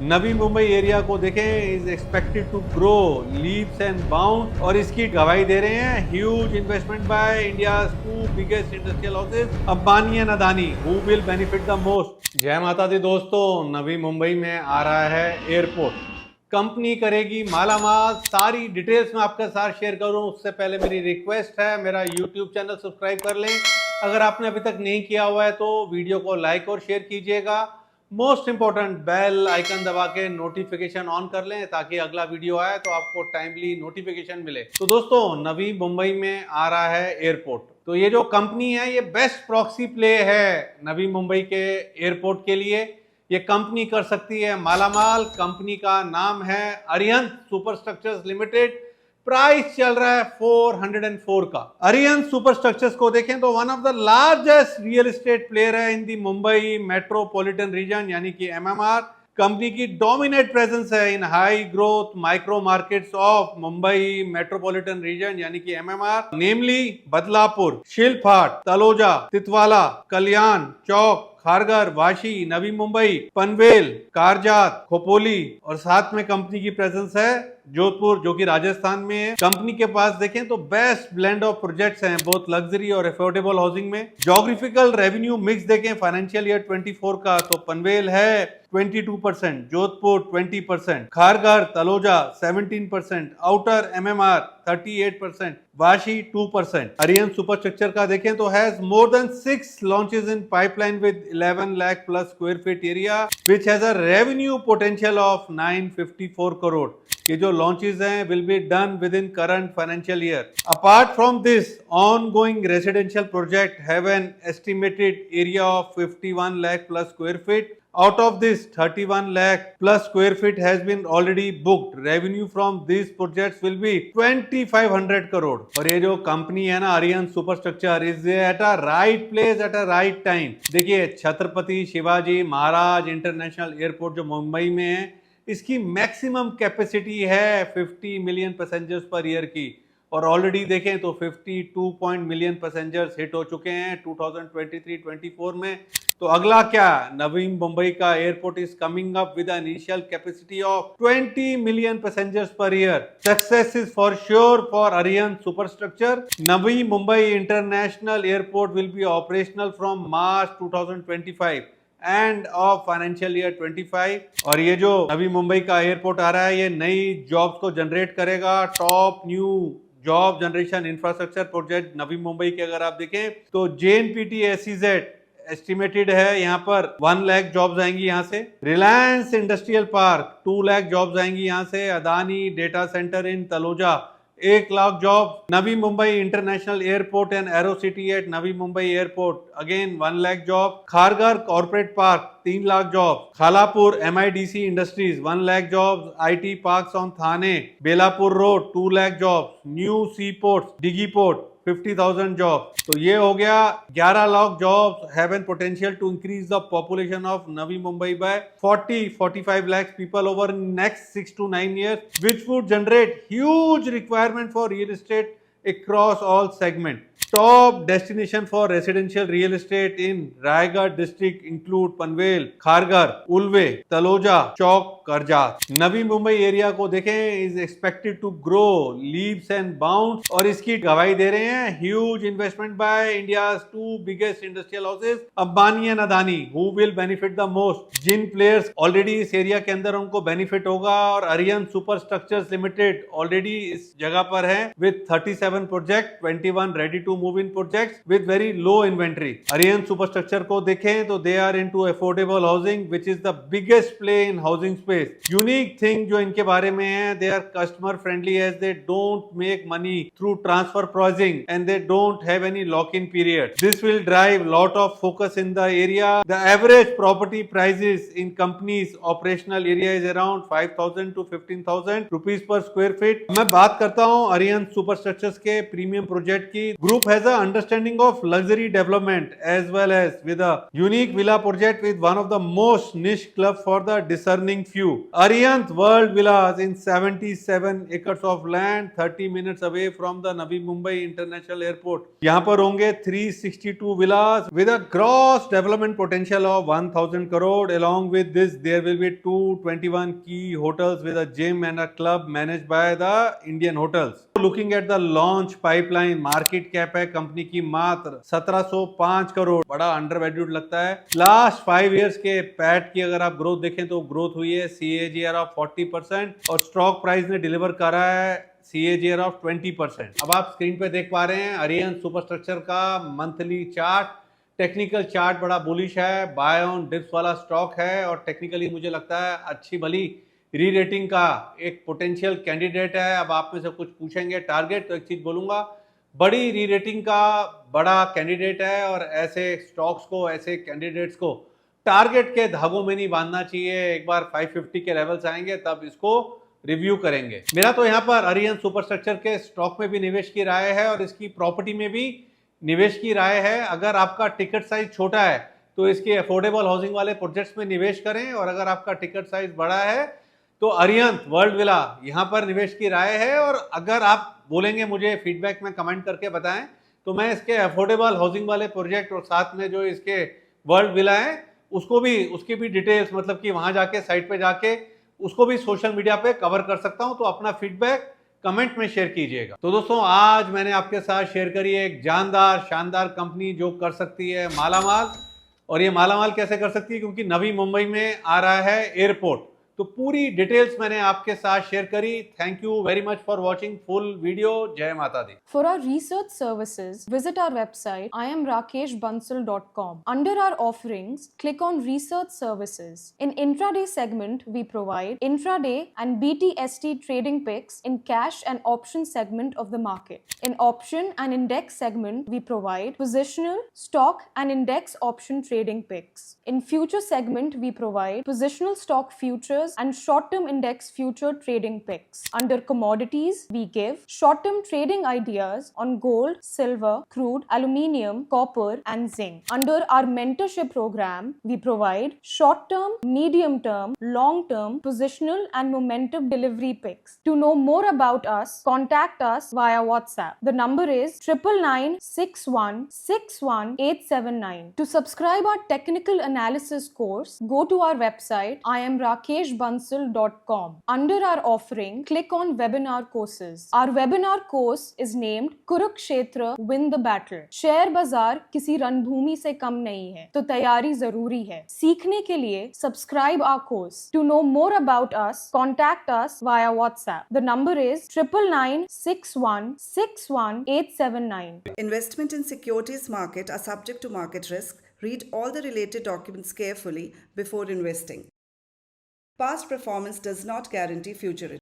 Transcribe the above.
नवी Mumbai area को देखें, is expected to grow leaps and bound, और इसकी गवाही दे रहे हैं huge investment by India's two biggest industrial houses Ambani and Adani, who will benefit the most. जय माता दी दोस्तों, नवी मुंबई में आ रहा है एयरपोर्ट, कंपनी करेगी मालामाल। सारी डिटेल्स में आपके साथ शेयर करूं उससे पहले मेरी रिक्वेस्ट है, मेरा यूट्यूब चैनल सब्सक्राइब कर लें। अगर आपने अभी तक नहीं किया हुआ है तो वीडियो को लाइक और शेयर कीजिएगा। मोस्ट इंपॉर्टेंट, बेल आइकन दबा के नोटिफिकेशन ऑन कर लें ताकि अगला वीडियो आए तो आपको टाइमली नोटिफिकेशन मिले। तो दोस्तों, नवी मुंबई में आ रहा है एयरपोर्ट, तो ये जो कंपनी है ये बेस्ट प्रॉक्सी प्ले है नवी मुंबई के एयरपोर्ट के लिए। ये कंपनी कर सकती है मालामाल। कंपनी का नाम है अरिहंत सुपरस्ट्रक्चर्स लिमिटेड। प्राइस चल रहा है 404 का। अरिहंत सुपरस्ट्रक्चर्स को देखें तो one of the largest real estate player है इन दी मुंबई मेट्रोपॉलिटन रीजन, यानी कि एमएमआर। कंपनी की डोमिनेट प्रेजेंस है इन high growth micro markets of Mumbai metropolitan region, यानी कि एमएमआर, नेमली बदलापुर, शिल्पहाट, तलोजा, तितवाला, कल्याण चौक, खारघर, वाशी, नवी मुंबई, पनवेल, कारजात, खोपोली, और साथ में कंपनी की प्रेजेंस है जोधपुर, जो कि राजस्थान में है। कंपनी के पास देखें तो बेस्ट ब्लेंड ऑफ प्रोजेक्ट्स हैं, बोथ लग्जरी और अफोर्डेबल हाउसिंग में। ज्योग्राफिकल रेवेन्यू मिक्स देखें फाइनेंशियल ईयर 24 का, तो पनवेल है 22%, Jodhpur 20%, Kharghar Taloja 17%, outer MMR 38%, Vashi 2%। Arihant superstructure का देखें तो has more than 6 launches in pipeline with 11 lakh plus square feet area which has a revenue potential of 954 crore. ये जो लॉन्चेस हैं will be done with in current financial year. Apart from this, ongoing residential project have an estimated area of 51 lakh plus square feet. Out of this, 31 lakh plus square feet has been already booked. Revenue from these projects will be 2500 crore. और ये जो company है ना Arihant superstructure, is at a right place at a right time. देखिए, Chhatrapati Shivaji Maharaj international airport जो मुंबई में है, इसकी मैक्सिमम कैपेसिटी है 50 मिलियन पैसेंजर्स पर ईयर की, और ऑलरेडी देखें तो 52 मिलियन पैसेंजर्स हिट हो चुके हैं 2023-24 में। तो अगला क्या, नवी मुंबई का airport is coming up with initial capacity of 20 million passengers per year. Success is for sure for Arihant superstructure. Navi Mumbai international airport will be operational from March 2025 end of financial year 25। और ये जो नवी मुंबई का एयरपोर्ट आ रहा है ये नई jobs को generate करेगा। Top new job generation infrastructure project Navi Mumbai के अगर आप देखें तो JNPT SEZ एस्टिमेटेड है, यहाँ पर 1 लाख जॉब्स आएंगी यहाँ से। Reliance industrial park 2 lakh jobs आएंगी यहाँ से। Adani data centre in Taloja 1 lakh job. Navi Mumbai international airport and aero city at Navi Mumbai airport, again 1 lakh job. Kharghar corporate park 3 lakh job. Khalapur MIDC industries 1 lakh job. IT parks on Thane Belapur road 2 lakh job. New sea port Dighi port 50,000 job. तो ये हो गया 11 lakh jobs have an potential to increase the population of Navi Mumbai by 40-45 lakhs people over next 6 to 9 years, which would generate huge requirement for real estate across all segments. Top destination for residential real estate in Raigad district include Panvel, Kharghar, Ulve, Taloja, Chowk, Karjat. Navi Mumbai area को देखें, is expected to grow leaps and bounds, और इसकी गवाही दे रहे हैं huge investment by India's 2 biggest industrial houses Ambani and Adani, who will benefit the most. जिन players already इस एरिया के अंदर उनको बेनिफिट होगा, और अरिहंत सुपरस्ट्रक्चर्स लिमिटेड ऑलरेडी इस जगह पर है with 37 project, 21 ready to move in projects with very low inventory. Arihant superstructure को देखें तो they are into affordable housing which is the biggest play in housing space. Unique thing जो इनके बारे में है, they are customer friendly as they don't make money through transfer pricing and they don't have any lock in period. This will drive lot of focus in the area. The average property prices in companies operational area is around 5,000 to 15,000 rupees per square feet. मैं बात करता हूं अरिहंत सुपरस्ट्रक्चर्स के premium project की। Group has a understanding of luxury development as well as with a unique villa project with one of the most niche club for the discerning few. view. Arihant World Villas in 77 acres of land, 30 minutes away from the Navi Mumbai International Airport. यहाँ पर होंगे 362 villas with a gross development potential of 1000 crore. Along with this, there will be 221 key hotels with a gym and a club managed by the Indian Hotels. Looking at the launch pipeline, market cap है company की मात्र 1705 करोड़, बड़ा under valued लगता है। Last 5 years के PAT की अगर आप ग्रोथ देखें तो ग्रोथ हुई है CAGR ऑफ 40% और स्टॉक प्राइस ने डिलीवर करा है CAGR ऑफ 20%। अब आप स्क्रीन पे देख पा रहे हैं अरिहंत सुपरस्ट्रक्चर का मंथली चार्ट। टेक्निकल चार्ट बड़ा बुलिश है, बाय ऑन डिप्स वाला स्टॉक है और टेक्निकली मुझे लगता है अच्छी भली री रेटिंग का एक पोटेंशियल कैंडिडेट है। अब आप में से कुछ पूछेंगे टारगेट, तो एक चीज बोलूंगा, बड़ी री रेटिंग का बड़ा कैंडिडेट है और ऐसे स्टॉक्स को, ऐसे कैंडिडेट्स को टारगेट के धागों में नहीं बांधना चाहिए। एक बार 550 के लेवल्स आएंगे तब इसको रिव्यू करेंगे। मेरा तो यहाँ पर अरिहंत सुपरस्ट्रक्चर के स्टॉक में भी निवेश की राय है और इसकी प्रॉपर्टी में भी निवेश की राय है। अगर आपका टिकट साइज छोटा है तो इसके अफोर्डेबल हाउसिंग वाले प्रोजेक्ट्स में निवेश करें और अगर आपका टिकट साइज बड़ा है तो अरिहंत वर्ल्ड विला यहाँ पर निवेश की राय है। और अगर आप बोलेंगे मुझे फीडबैक में कमेंट करके बताएं तो मैं इसके अफोर्डेबल हाउसिंग वाले प्रोजेक्ट और साथ में जो इसके वर्ल्ड विला है उसकी भी डिटेल्स, मतलब कि वहां जाके साइट पे जाके उसको भी सोशल मीडिया पे कवर कर सकता हूं। तो अपना फीडबैक कमेंट में शेयर कीजिएगा। तो दोस्तों, आज मैंने आपके साथ शेयर करी है एक जानदार शानदार कंपनी जो कर सकती है मालामाल। और ये मालामाल कैसे कर सकती है, क्योंकि नवी मुंबई में आ रहा है एयरपोर्ट। तो पूरी डिटेल्स मैंने आपके साथ शेयर करी। Thank you very much for watching full video. जय माता दी। For our research services, visit our website iamrakeshbansal.com. Under our offerings, click on Research Services. In intraday segment, we provide intraday and BTST trading picks in cash and option segment of the market. In option and index segment, we provide positional, stock and index option trading picks. In future segment, we provide positional stock futures and short-term index future trading picks. Under commodities, we give short-term trading ideas on gold, silver, crude, aluminium, copper, and zinc. Under our mentorship program, we provide short-term, medium-term, long-term, positional, and momentum delivery picks. To know more about us, contact us via WhatsApp. The number is 9961611879. To subscribe our technical analysis course, go to our website iamrakeshbansal.com. Under our offering, click on webinar courses. Our webinar course is named Kurukshetra Win the Battle. Share बाजार किसी रणभूमि से कम नहीं है, तो तैयारी जरूरी है। सीखने के लिए subscribe our course. To know more about us, contact us via WhatsApp. The number is 9961611879. Investment in securities market are subject to market risk. Read all the related documents carefully before investing. Past performance does not guarantee future returns.